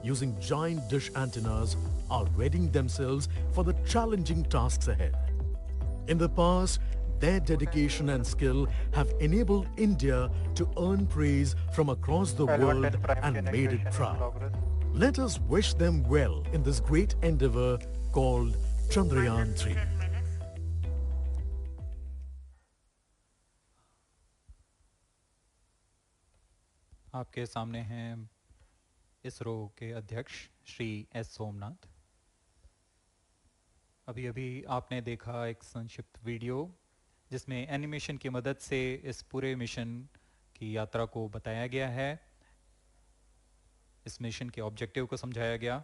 using giant dish antennas are readying themselves for the challenging tasks ahead. In the past, their dedication and skill have enabled India to earn praise from across the world L110 prime chain and made it activation in proud. progress. Let us wish them well in this great endeavor called Chandrayaan 3. आपके सामने हैं इसरो के अध्यक्ष Shri S Somnath. अभी अभी आपने देखा एक संक्षिप्त वीडियो जिसमें एनिमेशन की मदद से इस पूरे मिशन की यात्रा को बताया गया है, इस मिशन के ऑब्जेक्टिव को समझाया गया।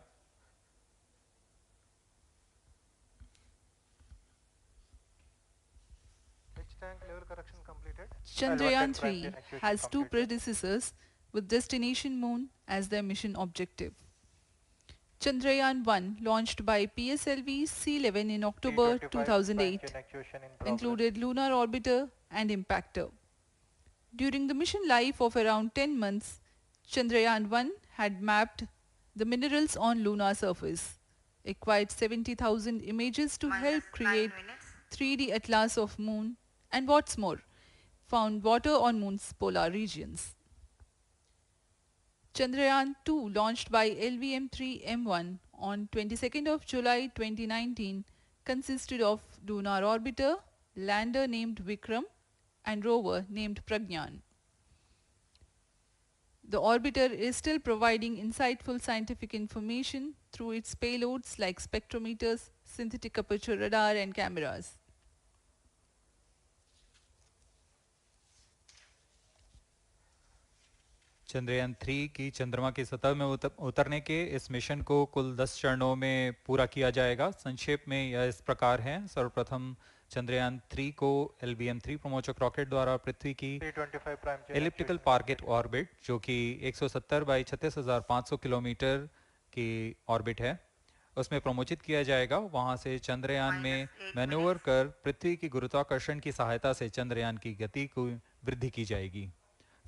Chandrayaan 3 has two predecessors with destination moon as their mission objective. Chandrayaan 1, launched by PSLV C-11 in October 2008, included lunar orbiter and impactor. During the mission life of around 10 months, Chandrayaan 1 had mapped the minerals on lunar surface, acquired 70,000 images to help create 3D atlas of moon, and what's more, found water on moon's polar regions. Chandrayaan 2, launched by LVM-3M1 on 22nd of July 2019, consisted of lunar orbiter, lander named Vikram, and rover named Pragyan. The orbiter is still providing insightful scientific information through its payloads like spectrometers, synthetic aperture radar, and cameras. Chandrayaan 3 की चंद्रमा की सतह में उतरने के इस mission को कुल 10 चरणों में पूरा किया जाएगा। संक्षेप में यह इस प्रकार है। सर्वप्रथम चंद्रयान 3 को LBM-3 प्रमोचक रॉकेट द्वारा पृथ्वी की एलिप्टिकल टारगेट ऑर्बिट, जो कि 170 बाई 36,500 किलोमीटर की ऑर्बिट है, उसमें प्रमोचित किया जाएगा। वहां से चंद्रयान में मैन्यूवर कर पृथ्वी की गुरुत्वाकर्षण की सहायता से चंद्रयान की गति को वृद्धि की जाएगी।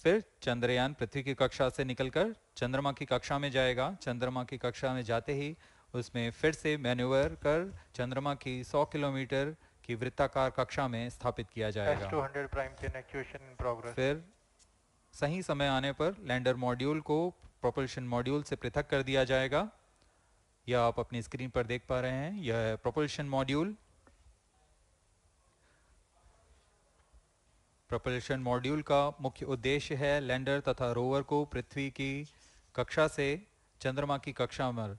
फिर चंद्रयान पृथ्वी की कक्षा से निकलकर चंद्रमा की कक्षा में जाएगा। चंद्रमा की कक्षा में जाते ही उसमें फिर से मैन्यूवर कर चंद्रमा की 100 किलोमीटर की वृत्ताकार कक्षा में स्थापित किया जाएगा। फिर सही समय आने पर लैंडर मॉड्यूल को प्रोपल्शन मॉड्यूल से पृथक कर दिया जाएगा। यह आप अपनी स्क्रीन पर देख पा रहे हैं, यह प्रोपल्शन मॉड्यूल। प्रोपल्शन मॉड्यूल का मुख्य उद्देश्य है लैंडर तथा रोवर को पृथ्वी की कक्षा से चंद्रमा की कक्षा में,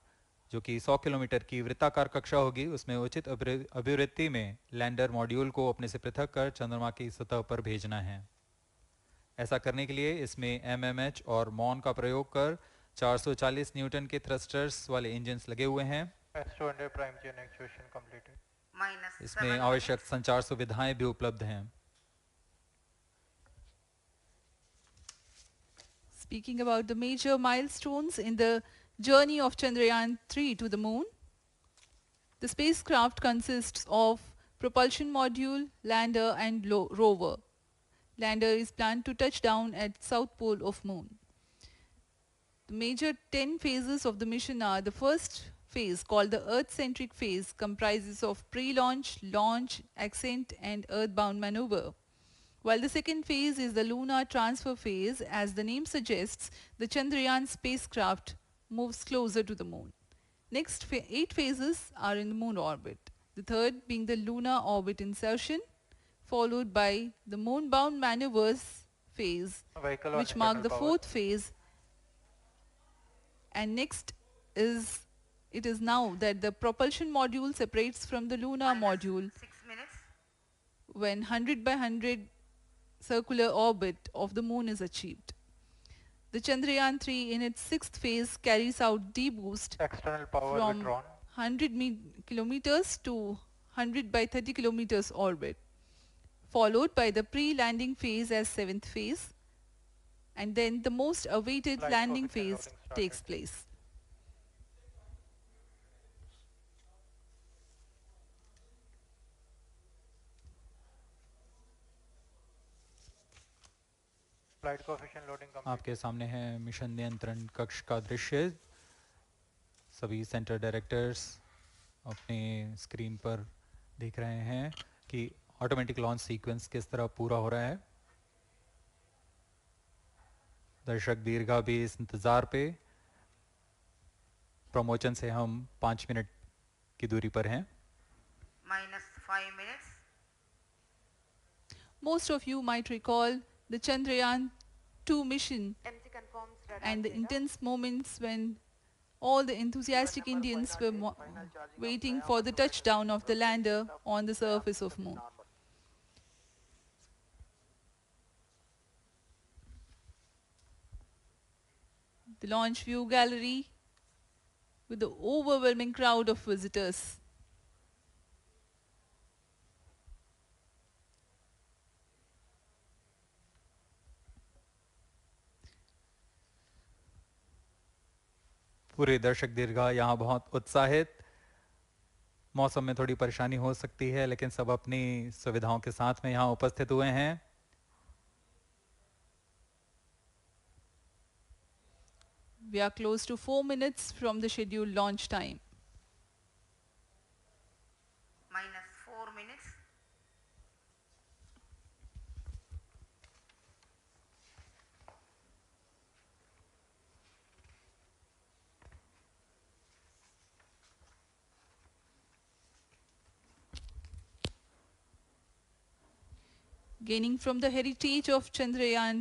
जो कि 100 किलोमीटर की वृत्ताकार कक्षा होगी, उसमें उचित अभिवृत्ति में लैंडर मॉड्यूल को अपने से पृथक कर चंद्रमा की सतह पर भेजना है। ऐसा करने के लिए इसमें MMH और मॉन का प्रयोग कर 440 न्यूटन के थ्रस्टर्स वाले इंजन्स लगे हुए हैं। इसमें आवश्यक संचार सुविधाएं भी उपलब्ध हैं। Speaking about the major milestones in the journey of Chandrayaan 3 to the moon, the spacecraft consists of propulsion module, lander, and rover. Lander is planned to touch down at south pole of moon. The major 10 phases of the mission are: the first phase, called the Earth-centric phase, comprises of pre-launch, launch, ascent, and earthbound maneuver. While the second phase is the lunar transfer phase, as the name suggests, the Chandrayaan spacecraft moves closer to the moon. Next 8 phases are in the moon orbit. The third being the lunar orbit insertion, followed by the moon-bound maneuvers phase, which mark the fourth phase. And next is, it is now that the propulsion module separates from the lunar module when 100 by 100 circular orbit of the moon is achieved. The Chandrayaan 3 in its sixth phase carries out D-boost from 100 kilometers to 100 by 30 kilometers orbit, followed by the pre-landing phase as seventh phase, and then the most awaited landing phase takes place. आपके सामने है mission नियंत्रण कक्ष का दृश्य, सभी centre directors अपने screen पर देख रहे हैं कि ऑटोमेटिक लॉन्च सीक्वेंस किस तरह पूरा हो रहा है। दर्शक दीर्घा भी इस इंतज़ार पे। प्रमोशन से हम 5 मिनट की दूरी पर हैं। -5 minutes. Most of you might recall the Chandrayaan 2 mission MC confirms radar and the data. intense moments when all the enthusiastic Indians were waiting for the touchdown of the lander on the surface of Moon. The launch view gallery with the overwhelming crowd of visitors. पूरे दर्शक दीर्घा यहाँ बहुत उत्साहित। मौसम में थोड़ी परेशानी हो सकती है लेकिन सब अपनी सुविधाओं के साथ में यहाँ उपस्थित हुए हैं। We are close to 4 minutes from the scheduled launch time. -4 minutes. Gaining from the heritage of Chandrayaan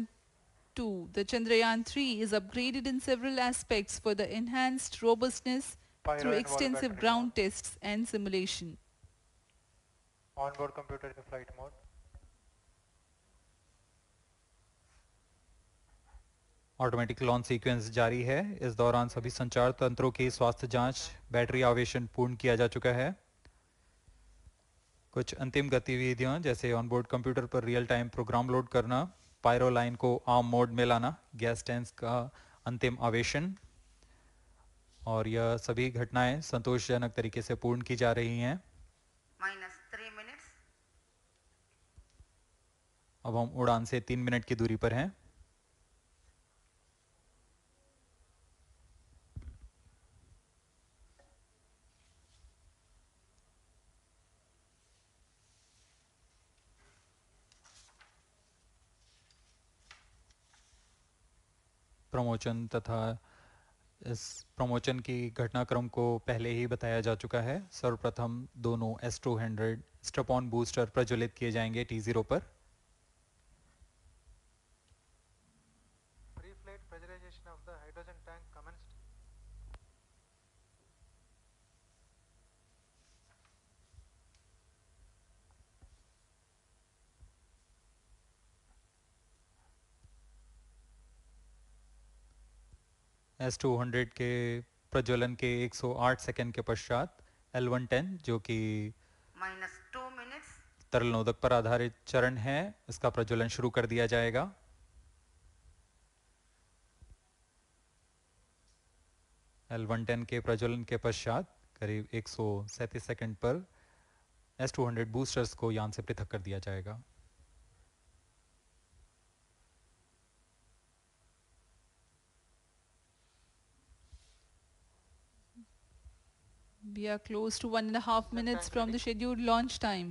2, the Chandrayaan 3 is upgraded in several aspects for the enhanced robustness through extensive ground tests and simulation. Onboard computer in flight mode. Automatic launch sequence जारी है। इस दौरान सभी संचार तंत्रों की स्वास्थ्य जांच, बैटरी आवेशन पूर्ण किया जा चुका है। कुछ अंतिम गतिविधियां जैसे ऑनबोर्ड कंप्यूटर पर रियल टाइम प्रोग्राम लोड करना, पायरो लाइन को आर्म मोड में लाना, गैस टैंक्स का अंतिम आवेशन, और यह सभी घटनाएं संतोषजनक तरीके से पूर्ण की जा रही हैं। -3 minutes. अब हम उड़ान से 3 मिनट की दूरी पर हैं। प्रमोशन तथा इस प्रमोशन की घटनाक्रम को पहले ही बताया जा चुका है। सर्वप्रथम दोनों S200 स्ट्रप-ऑन बूस्टर प्रज्वलित किए जाएंगे T0 पर। Pre-flight pressurization of the hydrogen tank commenced. S200 के प्रज्वलन के 108 सेकंड के पश्चात L110 जो कि -2 minutes. तरल नोदक पर आधारित चरण है, इसका प्रज्वलन शुरू कर दिया जाएगा। L110 के प्रज्वलन के पश्चात करीब 137 सेकंड पर S200 बूस्टर्स को यान से पृथक कर दिया जाएगा। We are close to 1.5 minutes from the scheduled launch time.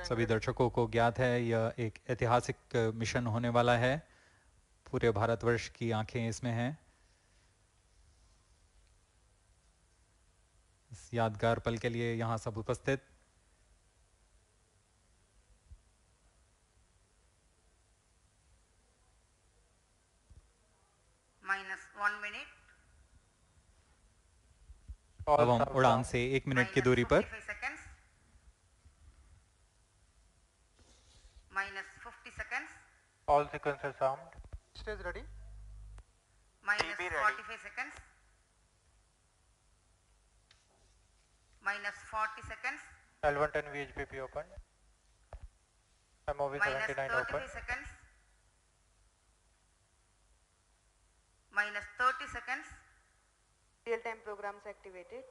सभी दर्शकों को ज्ञात है यह एक ऐतिहासिक मिशन होने वाला है। पूरे भारतवर्ष की आंखें इसमें हैं। इस यादगार पल के लिए यहाँ सब उपस्थित। -1 minute. अब हम उड़ान से 1 मिनट की दूरी पर -55 seconds. -50 seconds. All sequencers armed. Stage ready. -45 seconds. -40 seconds. L110 VHPP open. MOV 79 -35 open. seconds. -30 seconds. Real-time programs activated.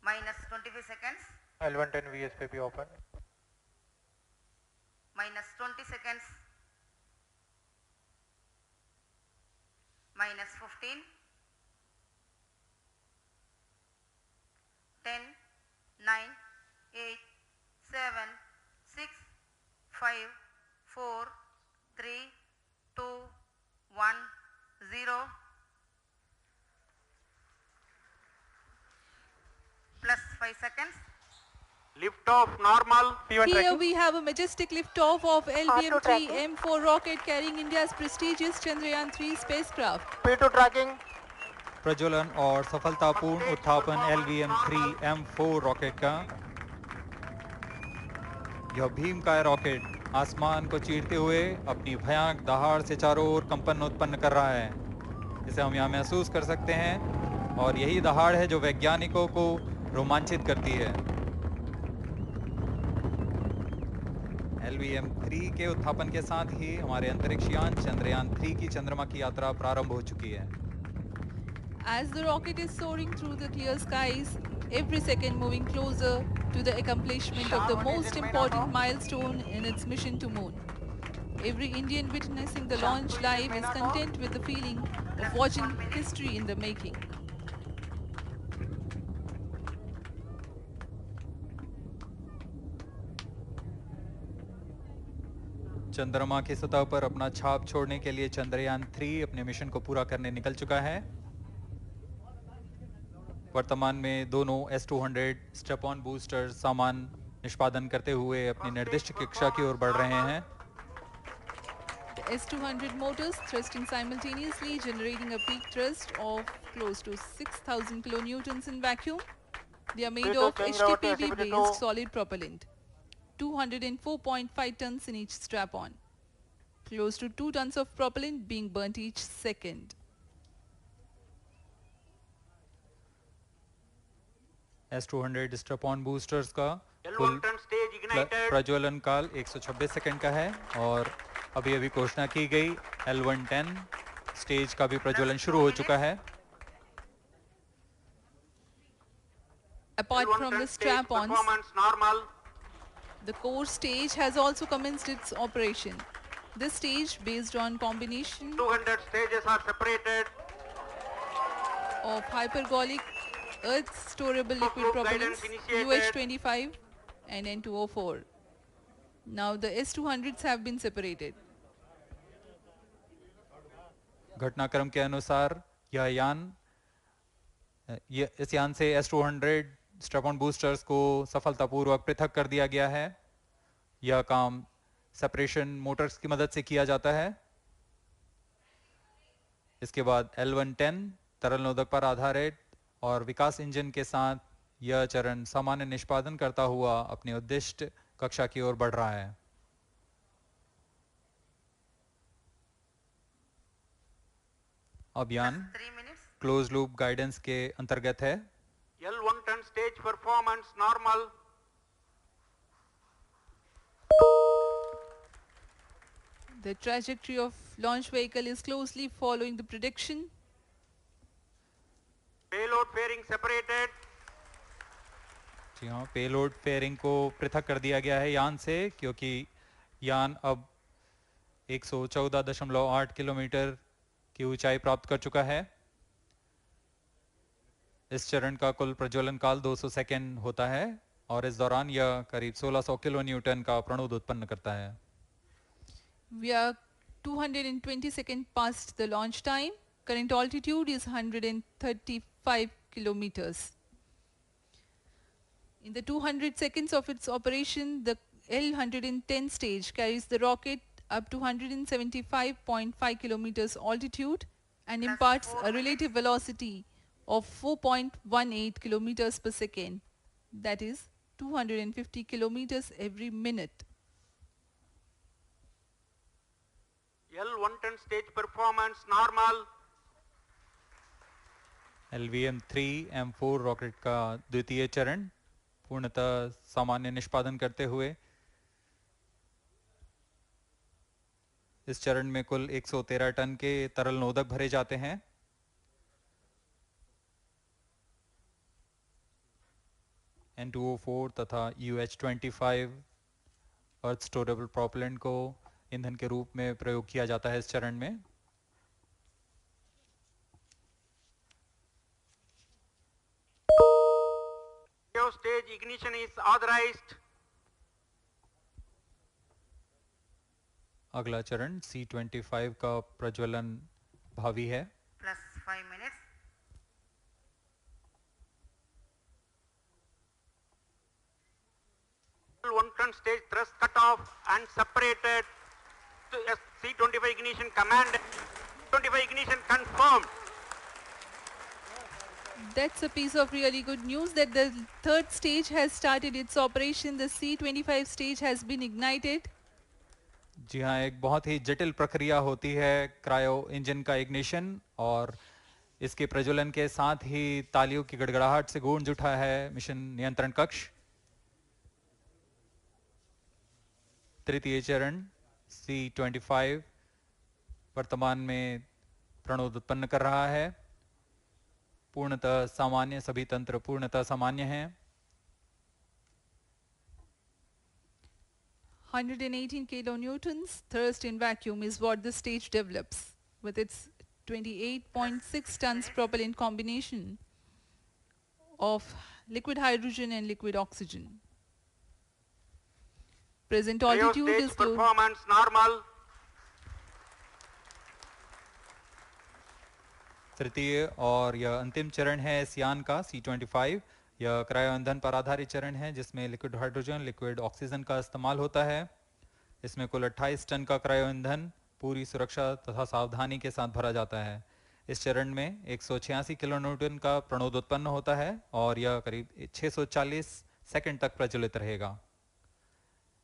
-25 seconds. L110 VSPP open. -20 seconds. minus 15, 10, 9, 8, 7, 6, 5, 4, 3, 2, 1, 0. Plus 5 seconds. Lift off normal. P1 Here tracking. we have a majestic liftoff of R2 LVM-3 tracking. M4 rocket carrying India's prestigious Chandrayaan-3 spacecraft. P2 tracking. प्रज्वलन और सफलतापूर्ण उत्थापन LVM-3 M4 rocket का। यह भीमकाय rocket आसमान को चीरते हुए अपनी भयानक दहाड़ से चारों ओर कंपन उत्पन्न कर रहा है। इसे हम यहाँ महसूस कर सकते हैं और यही दहाड़ है जो वैज्ञानिकों को रोमांचित करती है। LVM-3 के उत्थापन के साथ ही हमारे अंतरिक्ष यान चंद्रयान-3 की चंद्रमा की यात्रा प्रारंभ हो चुकी है। As the rocket is soaring through the clear skies, every second moving closer to the accomplishment of the most important milestone in its mission to moon. Every Indian witnessing the launch live is content with the feeling of watching history in the making. चंद्रमा की सतह पर अपना छाप छोड़ने के लिए चंद्रयान-3 अपने मिशन को पूरा करने निकल चुका है। वर्तमान में दोनों S-200 स्टेप ऑन बूस्टर सामान निष्पादन करते हुए अपनी निर्दिष्ट कक्षा की ओर बढ़ रहे हैं। The S-200 motors thrusting simultaneously, generating a peak thrust of close to 6,000 kilonewtons in vacuum. They are made of HTPB-based solid propellant, 204.5 tons in each strap-on. Close to 2 tons of propellant being burnt each second. S-200 step on boosters का L1 कुल turn stage ignited. प्रज्वलन काल 126 second का है और अभी अभी घोषणा की गई L110 स्टेज का भी प्रज्वलन शुरू हो चुका है। Apart L1 from turn the stage strap-ons, performance normal. the core stage has also commenced its operation. This stage, based on combination 200 stages are separated. of hypergolic earth storable liquid Group propellants guidance initiated. UH-25 and N204. Now the S-200s have been separated. घटनाक्रम के अनुसार यह यान इस यान से S-200 step on boosters को सफलतापूर्वक पृथक कर दिया गया है। यह काम सेपरेशन मोटर्स की मदद से किया जाता है। इसके बाद L110 तरल नोदक पर आधारित और विकास इंजन के साथ यह चरण सामान्य निष्पादन करता हुआ अपनी उद्दिष्ट कक्षा की ओर बढ़ रहा है। अब यान 3 minutes. क्लोज लूप गाइडेंस के अंतर्गत है। L1 turn stage performance normal. The trajectory of launch vehicle is closely following the prediction. Payload fairing separated. जी हाँ, पेलोड फेयरिंग को पृथक कर दिया गया है यान से, क्योंकि यान अब 114.8 किलोमीटर की ऊंचाई प्राप्त कर चुका है। इस चरण का कुल प्रज्वलन काल 200 सेकेंड होता है और इस दौरान यह करीब 1600 किलो न्यूटन का प्रणुद उत्पन्न करता है। We are 220 seconds past the launch time. Current altitude is 135 kilometers. In the 200 seconds of its operation, the L110 stage carries the rocket up to 175.5 kilometers altitude and Plus imparts 4 a relative velocity of 4.18 kilometers per second. That is 250 kilometers every minute. L1 turn stage performance normal. LVM-3 M4 rocket का द्वितीय चरण पूर्णतः सामान्य निष्पादन करते हुए इस चरण में कुल 113 टन के तरल नोदक भरे जाते हैं। N204 तथा UH-25 अर्थ स्टोरेबल प्रोपेलेंट को ईंधन के रूप में प्रयोग किया जाता है इस चरण में। 200 seconds of launch. The rocket is 175 kilometers ignition is authorized. अगला चरण C25 का प्रज्वलन भावी है. plus 5 minutes. L1 stage thrust cut off and separated. C25 ignition command. 25 ignition confirmed. That's a piece of really good news that the third stage has started its operation. The C25 stage has been ignited. जी हाँ, एक बहुत ही जटिल प्रक्रिया होती है cryo engine का ignition, और इसके प्रज्वलन के साथ ही तालियों की गड़गड़ाहट से गूंज उठा है मिशन नियंत्रण कक्ष. तृतीय चरण C25 वर्तमान में प्रणोद उत्पन्न कर रहा है. पूर्णतः सामान्य, सभी तंत्र पूर्णतः सामान्य हैं. 118 kilonewtons thrust in vacuum is what the stage develops with its 28.6 tons propellant combination of liquid hydrogen and liquid oxygen. Present altitude Stage is low. performance normal. तृतीय और यह अंतिम चरण है इस यान का C25. यह क्रायो ईंधन पर आधारित चरण है जिसमें लिक्विड हाइड्रोजन, लिक्विड ऑक्सीजन का इस्तेमाल होता है. इसमें कुल 28 टन का क्रायो ईंधन पूरी सुरक्षा तथा सावधानी के साथ भरा जाता है. इस चरण में 186 किलोन्यूटन का प्रणोद उत्पन्न होता है और यह करीब 640 सेकंड तक प्रज्वलित रहेगा.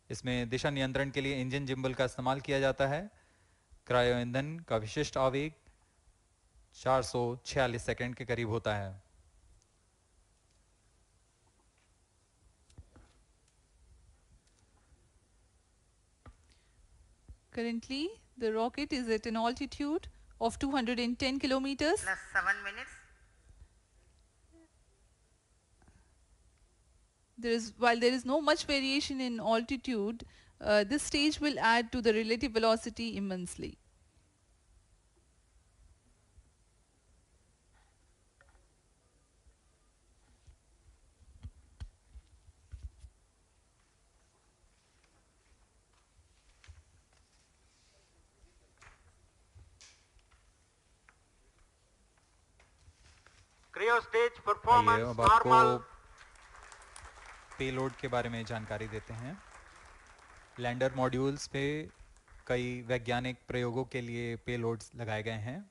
इसमें दिशा नियंत्रण के लिए इंजन जिम्बल का इस्तेमाल किया जाता है. क्रायो ईंधन का विशिष्ट आवेग 446 सेकंड के करीब होता है. Currently, the rocket is at an altitude of 210 kilometers. Plus 7 minutes. While there is no much variation in altitude, this stage will add to the relative velocity immensely. Cryo stage आइए performance अब आपको normal. Payload के बारे में जानकारी देते हैं. Lander modules पे कई वैज्ञानिक प्रयोगों के लिए पेलोड्स लगाए गए हैं.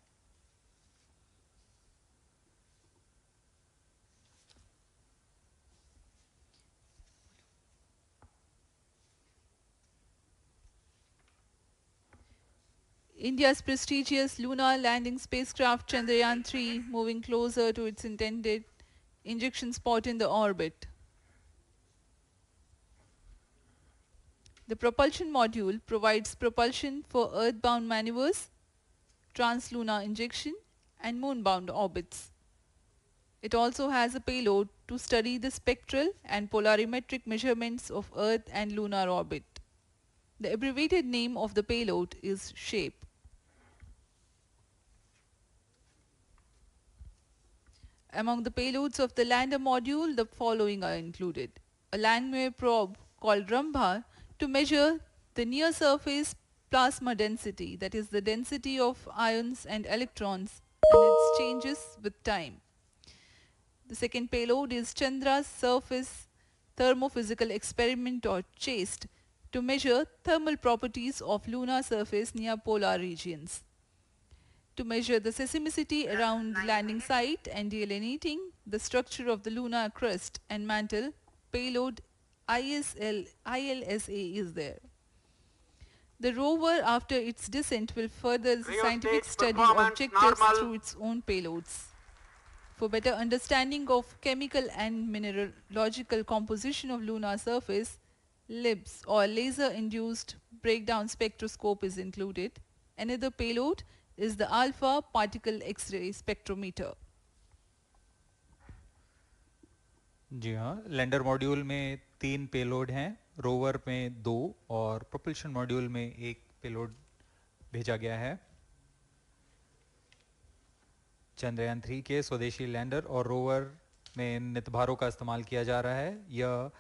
India's prestigious lunar landing spacecraft Chandrayaan-3 moving closer to its intended injection spot in the orbit. The propulsion module provides propulsion for earthbound maneuvers, translunar injection, and moonbound orbits. It also has a payload to study the spectral and polarimetric measurements of Earth and lunar orbit. The abbreviated name of the payload is SHAPE. Among the payloads of the lander module, the following are included. A landwehr probe called Rambha to measure the near-surface plasma density, that is the density of ions and electrons and its changes with time. The second payload is Chandra's Surface Thermophysical Experiment or CHASTE to measure thermal properties of lunar surface near polar regions. To measure the seismicity around the landing site and delineating the structure of the lunar crust and mantle, payload ILSA is there. The rover, after its descent, will further the Cryo scientific stage study performance objectives normal. through its own payloads. For better understanding of chemical and mineralogical composition of lunar surface, LIBS or laser-induced breakdown spectroscope is included. Another payload is the alpha particle X-ray spectrometer. जी हाँ, lander module में 3 payload हैं, rover में 2 और propulsion module में 1 payload भेजा गया है. चंद्रयान 3 के स्वदेशी लैंडर और रोवर में नितभारों का इस्तेमाल किया जा रहा है। यह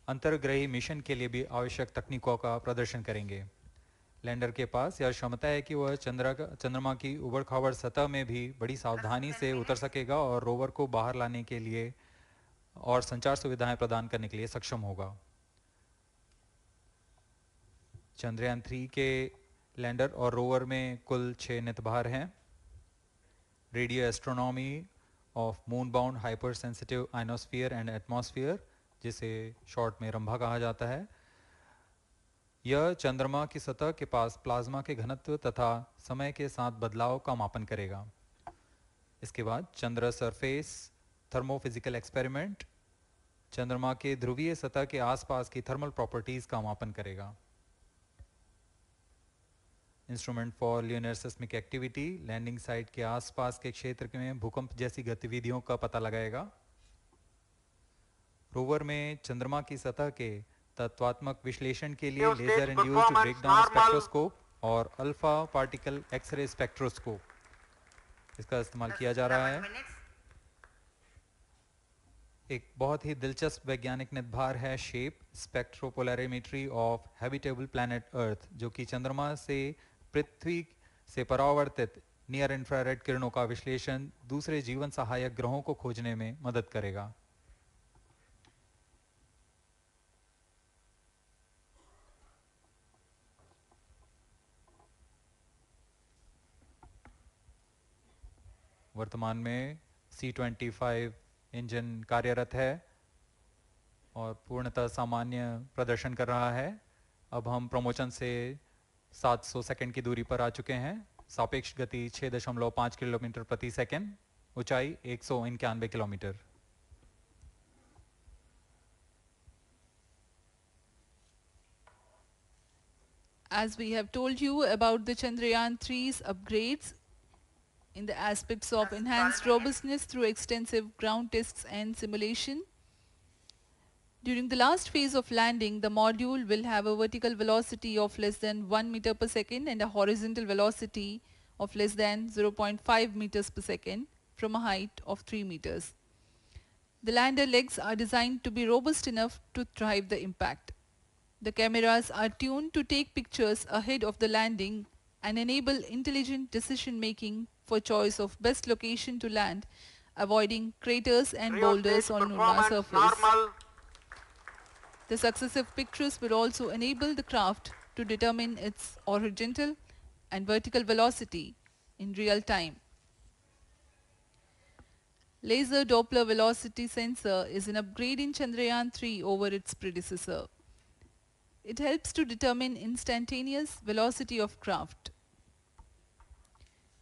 अंतर्ग्रही मिशन के लिए भी आवश्यक तकनीकों का प्रदर्शन करेंगे। लैंडर के पास यह क्षमता है कि वह चंद्रमा की उबड़-खाबड़ सतह में भी बड़ी सावधानी से उतर सकेगा और रोवर को बाहर लाने के लिए और संचार सुविधाएं प्रदान करने के लिए सक्षम होगा। चंद्रयान 3 के लैंडर और रोवर में कुल 6 नितभार हैं। Radio astronomy of moon bound hyper sensitive ionosphere and atmosphere, जिसे शॉर्ट में रंभा कहा जाता है, यह चंद्रमा की सतह के पास प्लाज्मा के घनत्व तथा समय के साथ बदलाव का मापन करेगा। इसके बाद चंद्र सरफेस थर्मोफिजिकल एक्सपेरिमेंट चंद्रमा के ध्रुवीय सतह के आसपास की थर्मल प्रॉपर्टीज का मापन करेगा। Instrument for lunar seismic activity landing site के आसपास के क्षेत्र में भूकंप जैसी गतिविधियों का पता लगाएगा। रोवर में चंद्रमा की सतह के तत्वात्मक विश्लेषण के लिए लेजर इंड्यूस्ड ब्रेकडाउन स्पेक्ट्रोस्कोप और अल्फा पार्टिकल एक्सरे स्पेक्ट्रोस्कोप इसका इस्तेमाल किया जा रहा है। एक बहुत ही दिलचस्प वैज्ञानिक निर्धार है shape स्पेक्ट्रोपोलैरिमेट्री of habitable planet earth, जो कि चंद्रमा से पृथ्वी से परावर्तित नियर इंफ्रारेड किरणों का विश्लेषण दूसरे जीवन सहायक ग्रहों को खोजने में मदद करेगा। वर्तमान में C-25 इंजन कार्यरत है और पूर्णतः सामान्य प्रदर्शन कर रहा है। अब हम प्रमोशन से 700 सेकंड की दूरी पर आ चुके हैं। सापेक्ष गति 6.5 किलोमीटर प्रति सेकंड, ऊंचाई 191 kilometre. As we have told you about the Chandrayaan 3's upgrades in the aspects of enhanced robustness through extensive ground tests and simulation, during the last phase of landing, the module will have a vertical velocity of less than 1 meter per second and a horizontal velocity of less than 0.5 meters per second from a height of 3 meters. The lander legs are designed to be robust enough to thrive the impact. The cameras are tuned to take pictures ahead of the landing and enable intelligent decision making for choice of best location to land, avoiding craters and boulders on lunar surface. Normal. The successive pictures will also enable the craft to determine its horizontal and vertical velocity in real time. Laser Doppler velocity sensor is an upgrade in Chandrayaan 3 over its predecessor. It helps to determine instantaneous velocity of craft.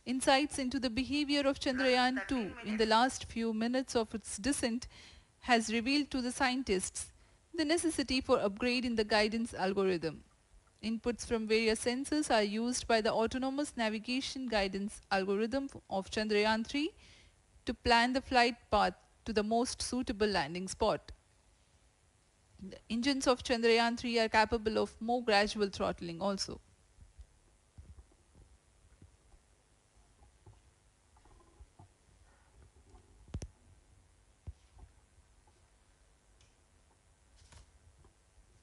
Insights into the behavior of Chandrayaan 2 in the last few minutes of its descent has revealed to the scientists the necessity for upgrade in the guidance algorithm. Inputs from various sensors are used by the autonomous navigation guidance algorithm of Chandrayaan 3 to plan the flight path to the most suitable landing spot. The engines of Chandrayaan 3 are capable of more gradual throttling also.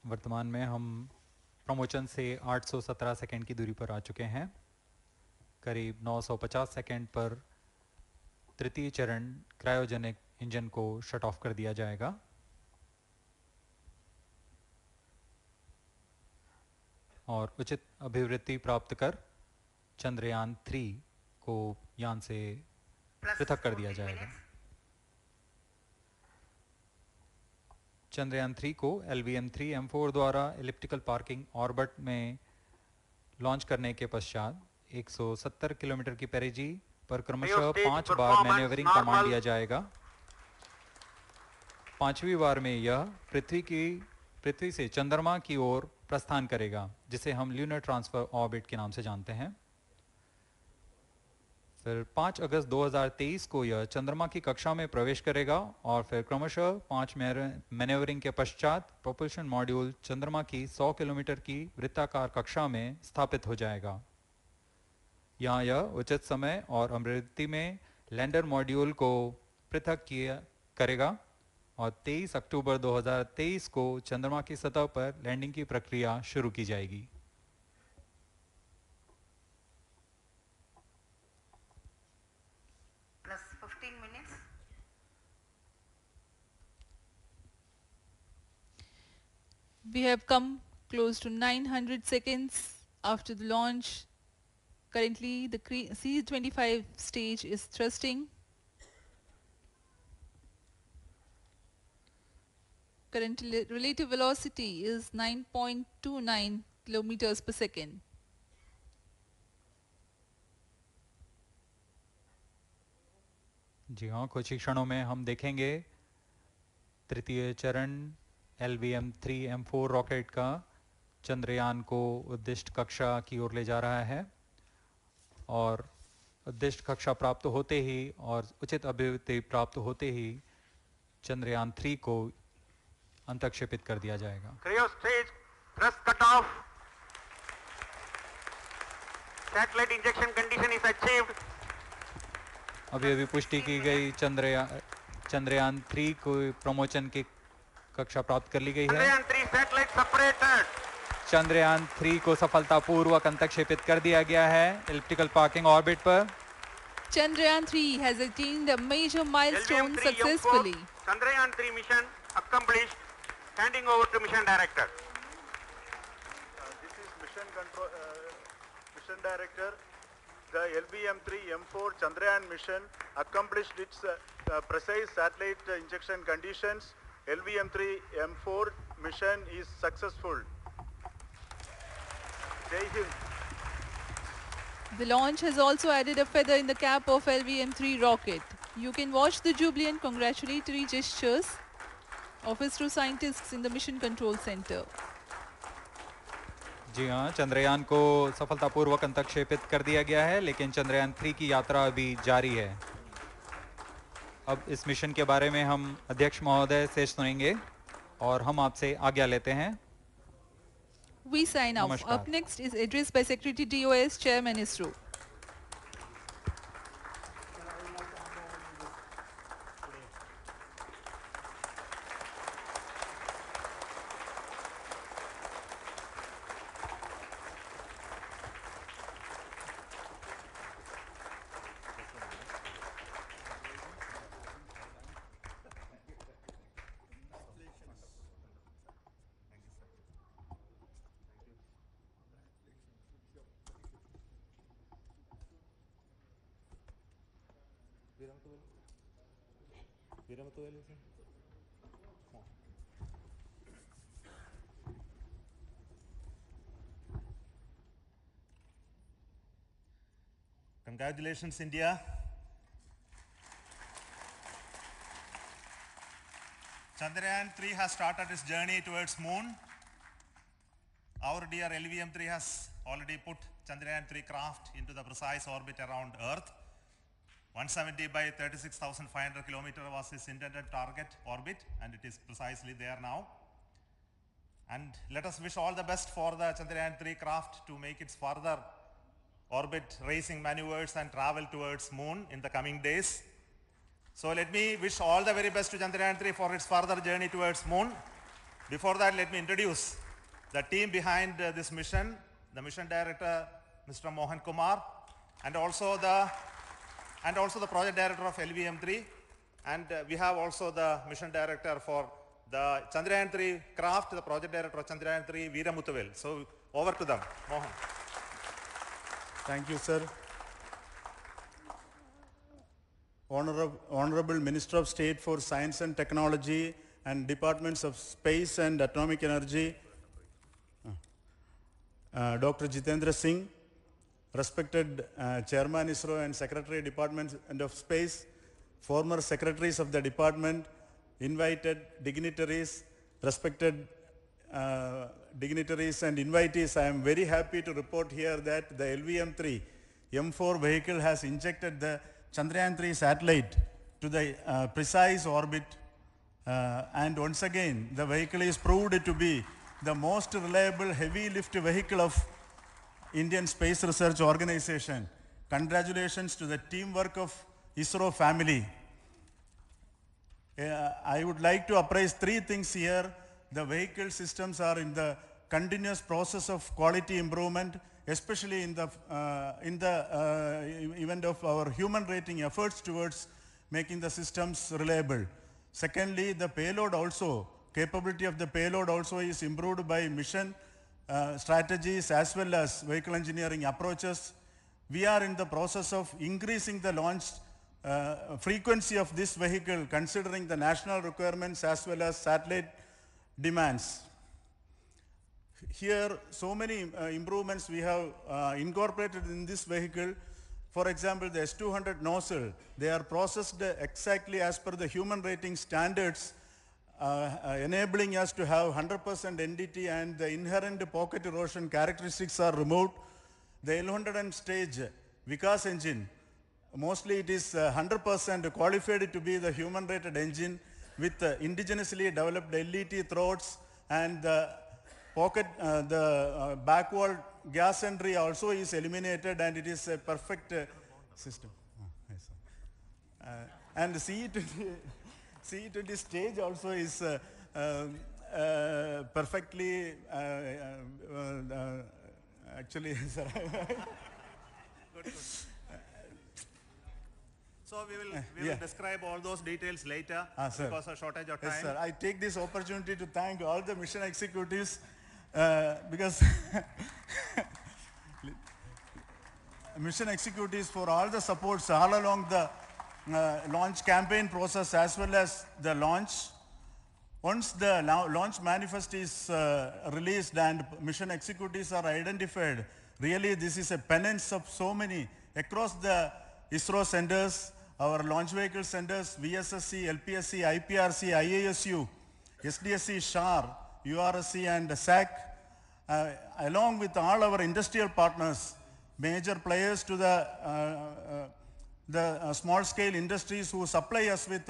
वर्तमान में हम promotion से 817 second की दूरी पर आ चुके हैं। करीब 950 सेकंड पर तृतीय चरण क्रायोजेनिक इंजन को शट ऑफ कर दिया जाएगा। और उचित अभिवृद्धि प्राप्त कर चंद्रयान 3 को यान से पृथक कर दिया जाएगा। चंद्रयान 3 को LVM-3M4 द्वारा एलिप्टिकल पार्किंग ऑर्बिट में लॉन्च करने के पश्चात 170 किलोमीटर की पेरिजी पर क्रमशः 5 बार मैन्यूवरिंग कमांड दिया जाएगा। 5वीं बार में यह पृथ्वी से चंद्रमा की ओर प्रस्थान करेगा, जिसे हम ल्यूनर ट्रांसफर ऑर्बिट के नाम से जानते हैं। फिर 5 अगस्त 2023 को यह चंद्रमा की कक्षा में प्रवेश करेगा और फिर क्रमशः 5 मैन्यूवरिंग के पश्चात प्रोपल्शन मॉड्यूल चंद्रमा की 100 किलोमीटर की वृत्ताकार कक्षा में स्थापित हो जाएगा। यहाँ यह उचित समय और आवृत्ति में लैंडर मॉड्यूल को पृथक करेगा और 23 अक्टूबर 2023 को चंद्रमा की सतह पर लैंडिंग की प्रक्रिया शुरू की जाएगी। Plus 15 minutes. We have come close to 900 seconds after the launch. Currently, the C-25 stage is thrusting. Current relative velocity is 9.29 kilometers per second. जी हाँ, कुछ ही क्षणों में हम देखेंगे तृतीय चरण LVM-3 M4 रॉकेट का चंद्रयान को उद्दिष्ट कक्षा की ओर ले जा रहा है और उद्दिष्ट कक्षा प्राप्त होते ही और उचित अभिवृद्धि प्राप्त होते ही चंद्रयान 3 को अंतक्षेपित कर दिया जाएगा। Cryo stage thrust cutoff. Satellite injection condition is achieved. अभी पुष्टि की गई चंद्रयान 3 को प्रमोशन की कक्षा प्राप्त कर ली गई है। Chandrayaan 3 satellite separated. चंद्रयान 3 को सफलतापूर्वक अंतक्षेपित कर दिया गया है एलिप्टिकल पार्किंग ऑर्बिट पर। Chandrayaan 3 has attained a major milestone successfully. Chandrayaan 3 mission accomplished. Handing over to mission director. This is mission control, mission director. The LVM-3 M4 Chandrayaan mission accomplished its precise satellite injection conditions. LVM-3 M4 mission is successful. Jai Hind. The launch has also added a feather in the cap of LVM-3 rocket. You can watch the jubilant congratulatory gestures of ISRO scientists in the Mission Control Center. जी हाँ, चंद्रयान को सफलतापूर्वक अंतक्षेपित कर दिया गया है, लेकिन चंद्रयान 3 की यात्रा अभी जारी है। अब इस मिशन के बारे में हम अध्यक्ष महोदय से सुनेंगे और हम आपसे आज्ञा लेते हैं। We sign off. Up next is address by Secretary DOS, Chairman ISRO. Congratulations, India. Chandrayaan 3 has started its journey towards moon. Our dear LVM-3 has already put Chandrayaan 3 craft into the precise orbit around Earth. 170 by 36,500 kilometers was its intended target orbit, and it is precisely there now. And let us wish all the best for the Chandrayaan 3 craft to make its further orbit racing maneuvers and travel towards moon in the coming days. So let me wish all the very best to Chandrayaan 3 for its further journey towards moon. Before that, let me introduce the team behind this mission, the mission director, Mr. Mohan Kumar, and also the project director of LVM-3, and we have also the mission director for the Chandrayaan 3 craft, the project director of Chandrayaan 3, Veera Muthavel. So over to them, Mohan. Thank you, sir. Honorable Minister of State for Science and Technology and Departments of Space and Atomic Energy, Dr. Jitendra Singh, respected Chairman ISRO and Secretary Department of Space, former secretaries of the department, invited dignitaries, respected dignitaries and invitees, I am very happy to report here that the LVM-3 M4 vehicle has injected the Chandrayaan 3 satellite to the precise orbit, and once again the vehicle is proved to be the most reliable heavy lift vehicle of Indian Space Research Organization. Congratulations to the teamwork of ISRO family. I would like to appraise three things here. The vehicle systems are in the continuous process of quality improvement, especially in the event of our human rating efforts towards making the systems reliable. Secondly, the payload also, capability of the payload also is improved by mission strategies as well as vehicle engineering approaches. We are in the process of increasing the launch frequency of this vehicle considering the national requirements as well as satellite demands. Here, so many improvements we have incorporated in this vehicle. For example, the S200 nozzle, they are processed exactly as per the human rating standards, enabling us to have 100% NDT, and the inherent pocket erosion characteristics are removed. The L100 stage Vikas engine, mostly it is 100% qualified to be the human rated engine with indigenously developed LET throats, and the pocket, back wall gas entry also is eliminated, and it is a perfect system. And CE20 stage also is perfectly, actually, sir. So we will describe all those details later because of shortage of time. Yes, sir. I take this opportunity to thank all the mission executives because mission executives for all the supports all along the launch campaign process as well as the launch. Once the launch manifest is released and mission executives are identified, really this is a penance of so many across the ISRO centers, our launch vehicle centers, VSSC, LPSC, IPRC, IASU, SDSC, SHAR, URSC and SAC, along with all our industrial partners, major players to the small-scale industries who supply us with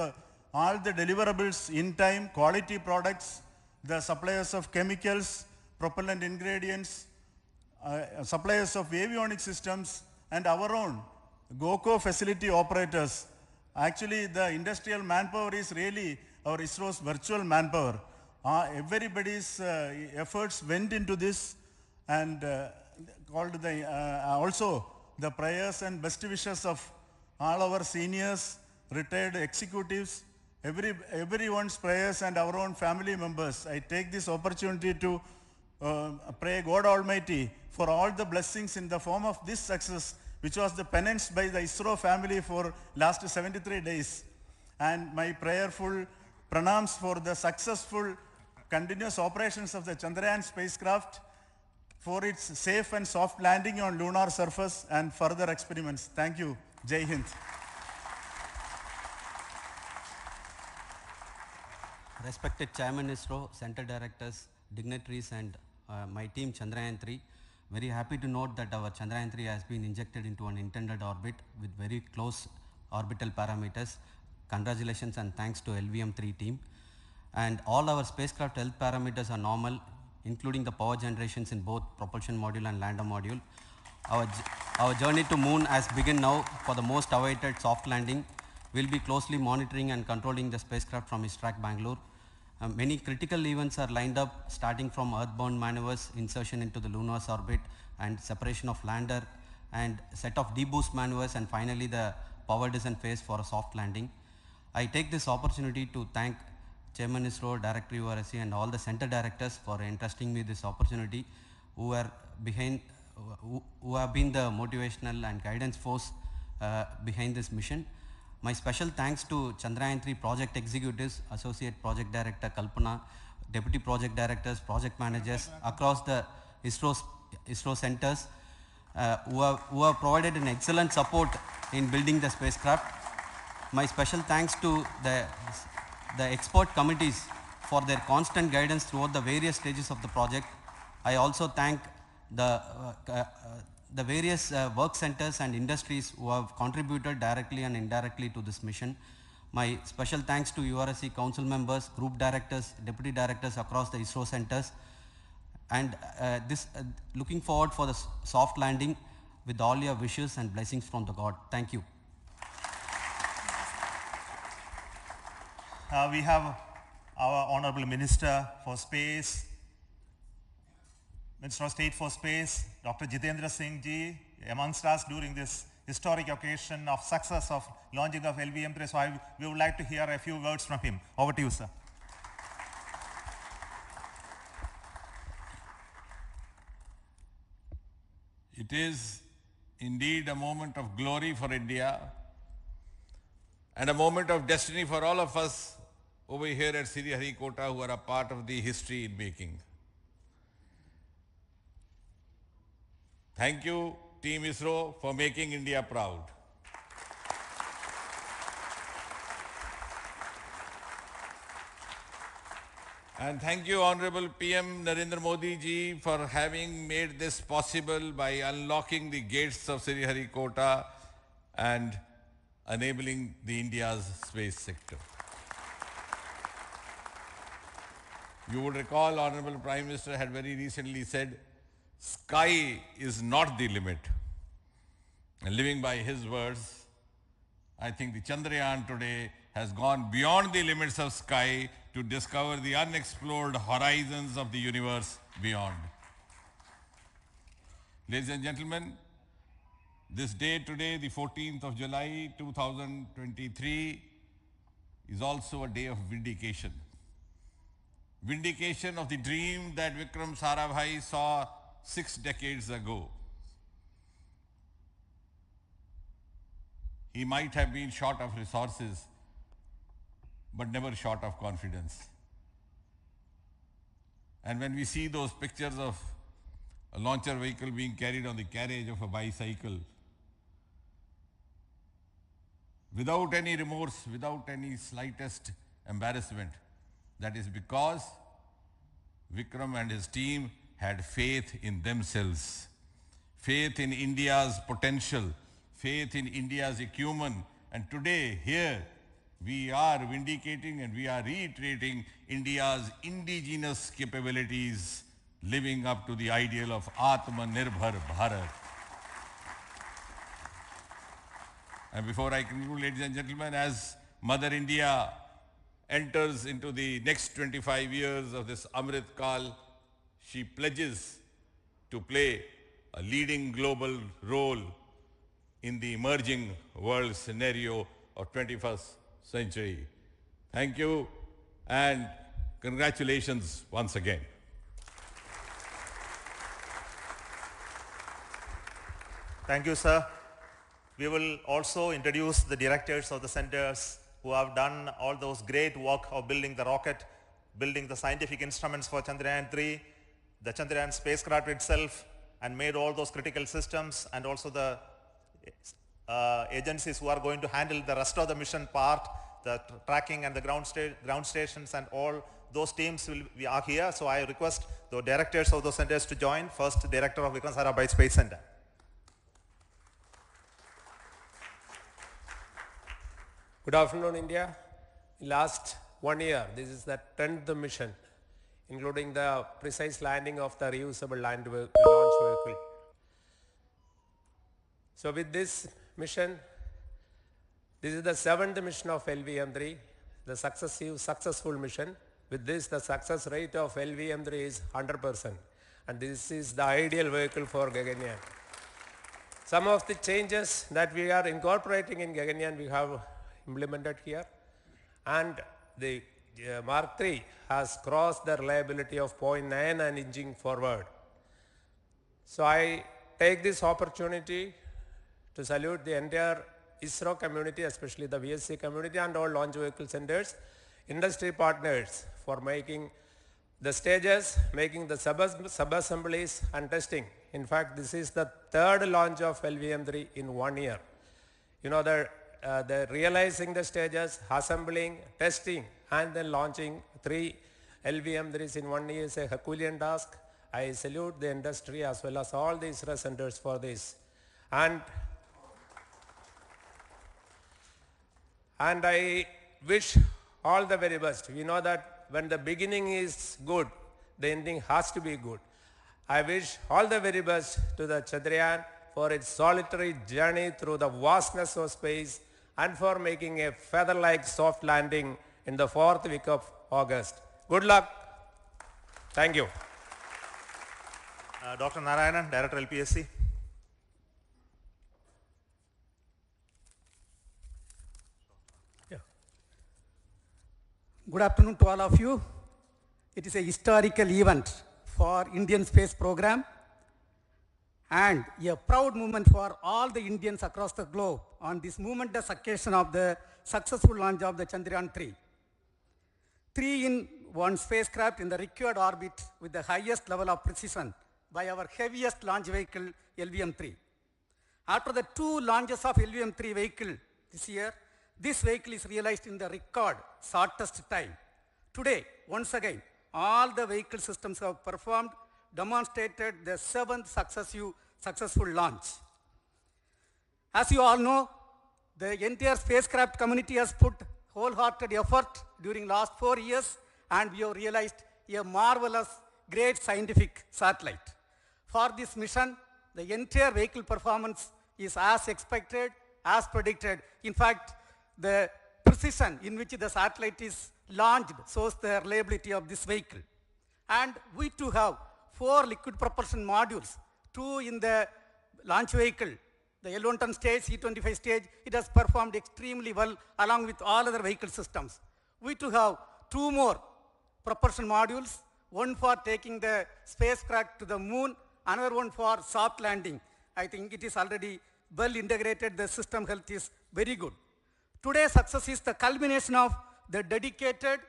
all the deliverables in time, quality products, the suppliers of chemicals, propellant ingredients, suppliers of avionics systems, and our own GOCO facility operators. Actually, the industrial manpower is really our ISRO's virtual manpower. Everybody's efforts went into this, and also the prayers and best wishes of all our seniors, retired executives, everyone's prayers and our own family members. I take this opportunity to pray God Almighty for all the blessings in the form of this success, which was the penance by the ISRO family for last 73 days. And my prayerful pranams for the successful continuous operations of the Chandrayaan spacecraft, for its safe and soft landing on lunar surface and further experiments. Thank you. Jai Hind. Respected Chairman ISRO, Center Directors, dignitaries and my team Chandrayaan 3, very happy to note that our Chandrayaan 3 has been injected into an intended orbit with very close orbital parameters. Congratulations and thanks to LVM-3 team. And all our spacecraft health parameters are normal, including the power generations in both propulsion module and lander module. Our journey to moon has begun now for the most awaited soft landing. We'll be closely monitoring and controlling the spacecraft from ISTRAC Bangalore. Many critical events are lined up, starting from earthbound maneuvers, insertion into the lunar's orbit, and separation of lander, and set of deboost maneuvers, and finally the power descent phase for a soft landing. I take this opportunity to thank Chairman ISRO, Director URSC, and all the center directors for entrusting me this opportunity, who have been the motivational and guidance force behind this mission. My special thanks to Chandrayaan 3 project executives, Associate Project Director Kalpana, Deputy Project Directors, Project Managers across the ISRO centers who have provided an excellent support in building the spacecraft. My special thanks to the expert committees for their constant guidance throughout the various stages of the project. I also thank the various work centers and industries who have contributed directly and indirectly to this mission. My special thanks to URSC council members, group directors, deputy directors across the ISRO centers, and looking forward for the soft landing with all your wishes and blessings from the God. Thank you. we have our Honorable Minister for Space, Minister of State for Space, Dr. Jitendra Singh ji, amongst us during this historic occasion of success of launching of LVM3. So we would like to hear a few words from him. Over to you, sir. It is indeed a moment of glory for India and a moment of destiny for all of us over here at Sriharikota who are a part of the history in making. Thank you, Team ISRO, for making India proud. And thank you, Honorable PM Narendra Modi ji, for having made this possible by unlocking the gates of Sriharikota and enabling the India's space sector. You would recall, Honorable Prime Minister had very recently said, sky is not the limit. And living by his words, I think the Chandrayaan today has gone beyond the limits of sky to discover the unexplored horizons of the universe beyond. Ladies and gentlemen, this day today, the 14th of July 2023, is also a day of vindication. Vindication of the dream that Vikram Sarabhai saw 6 decades ago. He might have been short of resources, but never short of confidence. And when we see those pictures of a launcher vehicle being carried on the carriage of a bicycle, without any remorse, without any slightest embarrassment, that is because Vikram and his team had faith in themselves, faith in India's potential, faith in India's acumen. And today, here, we are vindicating and we are reiterating India's indigenous capabilities, living up to the ideal of Atmanirbhar Bharat. And before I conclude, ladies and gentlemen, as Mother India enters into the next 25 years of this Amrit Kal, she pledges to play a leading global role in the emerging world scenario of 21st century. Thank you and congratulations once again. Thank you, sir. We will also introduce the directors of the centers who have done all those great work of building the rocket, building the scientific instruments for Chandrayaan-3, the Chandrayaan spacecraft itself, and made all those critical systems, and also the agencies who are going to handle the rest of the mission part, the tracking and the ground stations, and all those teams are here. So I request the directors of those centers to join. First, Director of Vikram Sarabhai Space Center. Good afternoon, India. Last 1 year, this is the 10th mission, including the precise landing of the reusable launch vehicle. So with this mission, this is the 7th mission of LVM3, the successful mission. With this, the success rate of LVM3 is 100%. And this is the ideal vehicle for Gaganyaan. Some of the changes that we are incorporating in Gaganyaan, we have implemented here. And the Mark III has crossed the reliability of 0.9 and inching forward. So I take this opportunity to salute the entire ISRO community, especially the VSC community and all launch vehicle centers, industry partners for making the stages, making the sub-assemblies and testing. In fact, this is the 3rd launch of LVM3 in 1 year. You know, the realizing the stages, assembling, testing, and then launching 3 LVM3s in 1 year is a Herculean task. I salute the industry as well as all the ISRO centers for this. And I wish all the very best. We know that when the beginning is good, the ending has to be good. I wish all the very best to the Chandrayaan for its solitary journey through the vastness of space and for making a feather-like soft landing in the 4th week of August. Good luck. Thank you. Dr. Narayanan, Director LPSC. Good afternoon to all of you. It is a historical event for Indian space program and a proud moment for all the Indians across the globe on this momentous occasion of the successful launch of the Chandrayaan 3. 3-in-1 spacecraft in the required orbit with the highest level of precision by our heaviest launch vehicle LVM-3. After the 2 launches of LVM-3 vehicle this year, this vehicle is realized in the record shortest time. Today, once again, all the vehicle systems have performed, demonstrated the 7th successful launch. As you all know, the entire spacecraft community has put wholehearted effort during last 4 years, and we have realized a marvelous, great scientific satellite. For this mission, the entire vehicle performance is as expected, as predicted. In fact, the precision in which the satellite is launched shows the reliability of this vehicle. And we too have 4 liquid propulsion modules, 2 in the launch vehicle. The L110 stage, C25 stage, it has performed extremely well along with all other vehicle systems. We too have 2 more propulsion modules, one for taking the spacecraft to the moon, another one for soft landing. I think it is already well integrated, the system health is very good. Today's success is the culmination of the dedicated,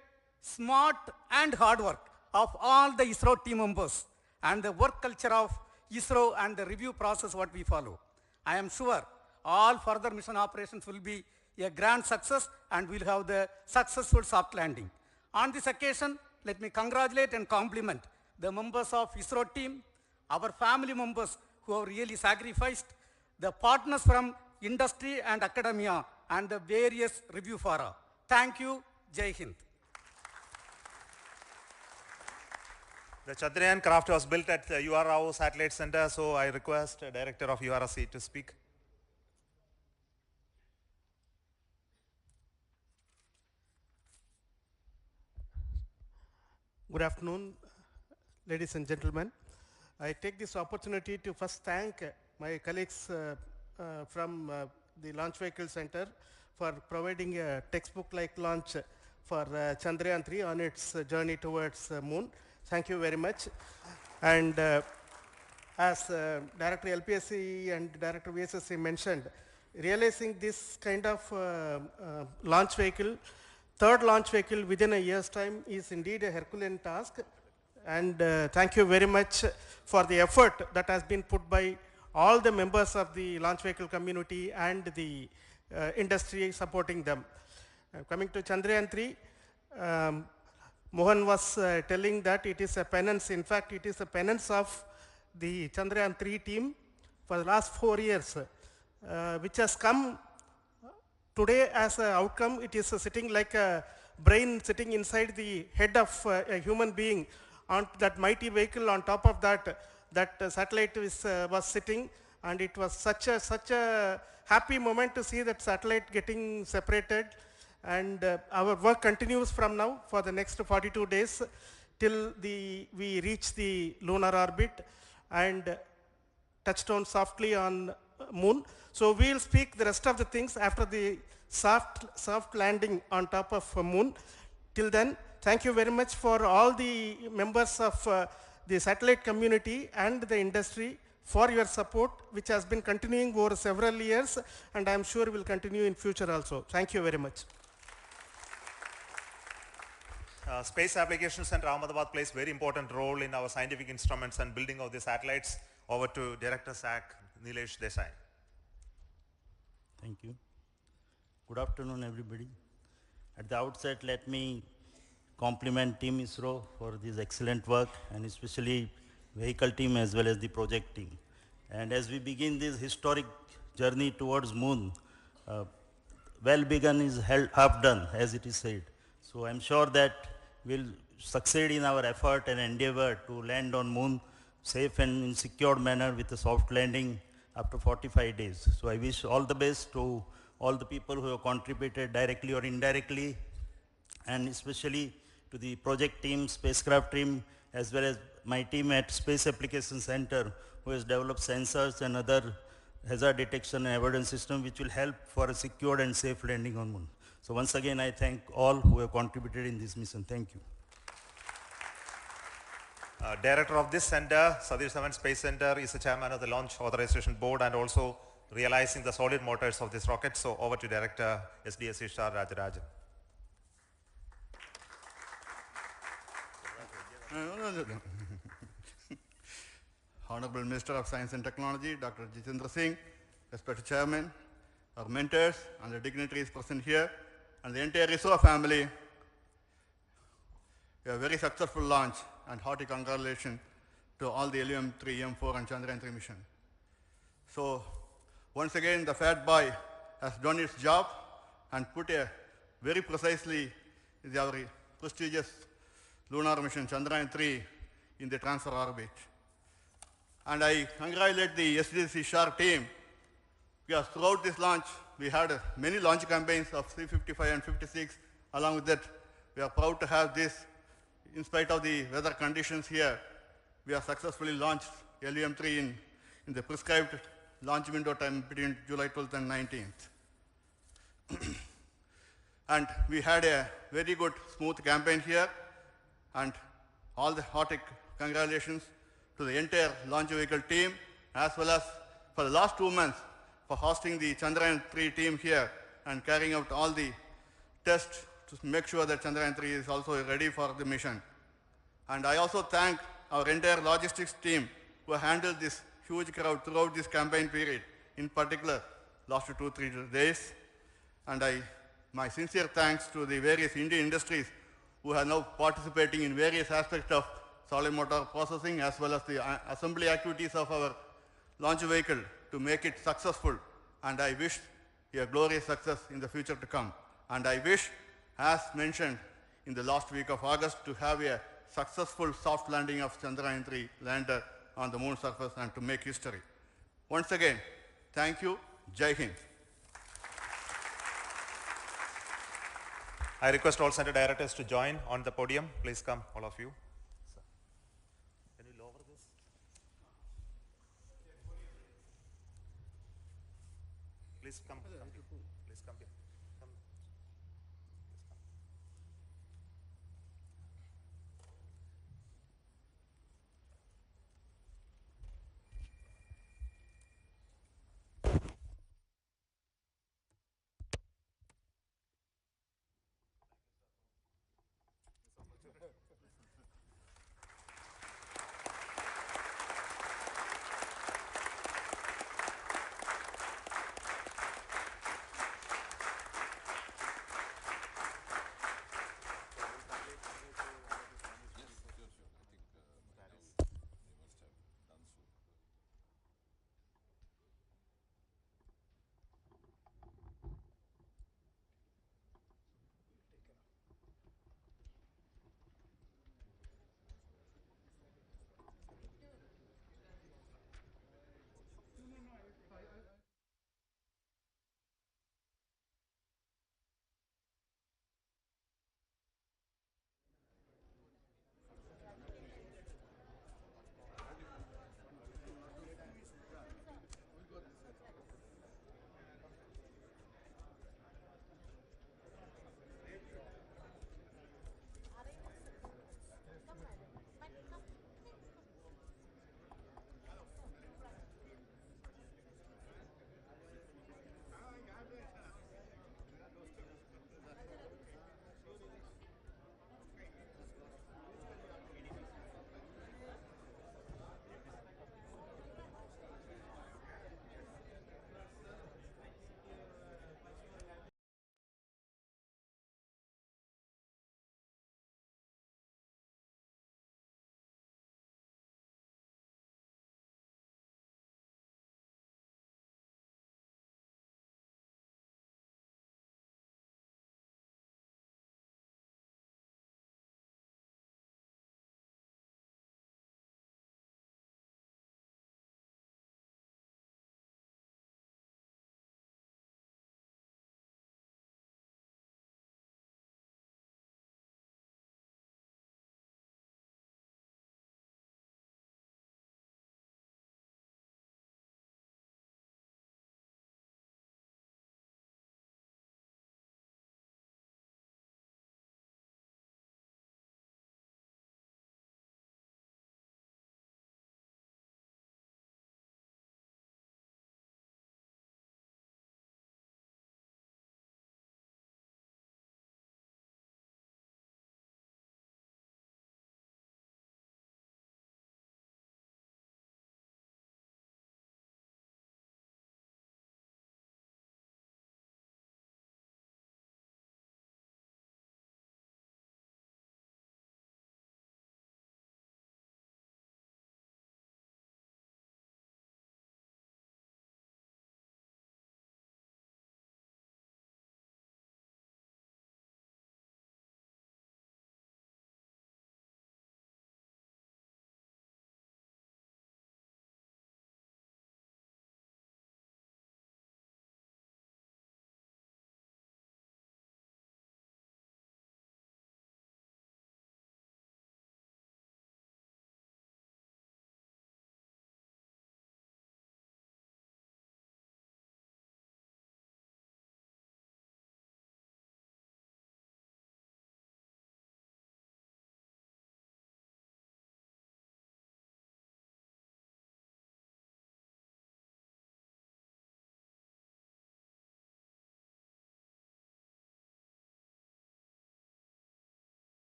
smart and hard work of all the ISRO team members and the work culture of ISRO and the review process what we follow. I am sure all further mission operations will be a grand success and we'll have the successful soft landing. On this occasion, let me congratulate and compliment the members of ISRO team, our family members who have really sacrificed, the partners from industry and academia, and the various review fora. Thank you. Jai Hind. The Chandrayaan craft was built at the UR Rao Satellite Center, so I request the Director of URC to speak. Good afternoon, ladies and gentlemen. I take this opportunity to first thank my colleagues from the Launch Vehicle Center for providing a textbook-like launch for Chandrayaan 3 on its journey towards moon. Thank you very much. And as Director LPSC and Director VSSC mentioned, realizing this kind of launch vehicle, third launch vehicle within a year's time is indeed a Herculean task. And thank you very much for the effort that has been put by all the members of the launch vehicle community and the industry supporting them. Coming to Chandrayaan 3, Mohan was telling that it is a penance. In fact, it is a penance of the Chandrayaan 3 team for the last 4 years, which has come today as an outcome. It is sitting like a brain sitting inside the head of a human being on that mighty vehicle. On top of that, satellite was sitting, and it was such a happy moment to see that satellite getting separated. And our work continues from now for the next 42 days till we reach the lunar orbit and touchdown softly on moon. So we'll speak the rest of the things after the soft landing on top of moon. Till then, thank you very much for all the members of the satellite community and the industry for your support, which has been continuing over several years, and I am sure will continue in future also. Thank you very much. Space Applications Center Ahmedabad plays very important role in our scientific instruments and building of the satellites. Over to Director SAC, Nilesh Desai. Thank you. Good afternoon, everybody. At the outset, let me compliment Team ISRO for this excellent work, and especially vehicle team as well as the project team. And as we begin this historic journey towards moon, well begun is half done, as it is said. So I'm sure that we'll succeed in our effort and endeavor to land on moon safe and in secured manner with a soft landing after 45 days. So I wish all the best to all the people who have contributed directly or indirectly and especially to the project team, spacecraft team, as well as my team at Space Application Center, who has developed sensors and other hazard detection and avoidance system which will help for a secured and safe landing on Moon. So once again, I thank all who have contributed in this mission. Thank you. Director of this center, Satish Dhawan Space Center, is the chairman of the Launch Authorization Board and also realizing the solid motors of this rocket. So over to Director SDSC Shah Rajarajan. Honorable Minister of Science and Technology, Dr. Jitendra Singh, respected Chairman, our mentors and the dignitaries present here, and the entire ISRO family. A very successful launch and hearty congratulations to all the LVM-3, M4 and Chandrayaan-3 mission. So once again, the Fat Boy has done its job and put a very precisely our prestigious lunar mission Chandrayaan-3 in the transfer orbit. And I congratulate the SDSC SHAR team because throughout this launch, we had many launch campaigns of 355 and 56. Along with that, we are proud to have this. In spite of the weather conditions here, we have successfully launched LVM-3 in the prescribed launch window time between July 12th and 19th. And we had a very good, smooth campaign here, and all the hearty congratulations to the entire launch vehicle team, as well as for the last 2 months for hosting the Chandrayaan-3 team here and carrying out all the tests to make sure that Chandrayaan-3 is also ready for the mission. And I also thank our entire logistics team who handled this huge crowd throughout this campaign period, in particular last 2-3 days. And my sincere thanks to the various Indian industries who are now participating in various aspects of solid motor processing as well as the assembly activities of our launch vehicle to make it successful. And I wish a glorious success in the future to come. And I wish, as mentioned in the last week of August, to have a successful soft landing of Chandrayaan-3 lander on the moon surface and to make history. Once again, thank you. Jai Hind. I request all center directors to join on the podium. Please come, all of you. Can you lower this? Please come. Please come here.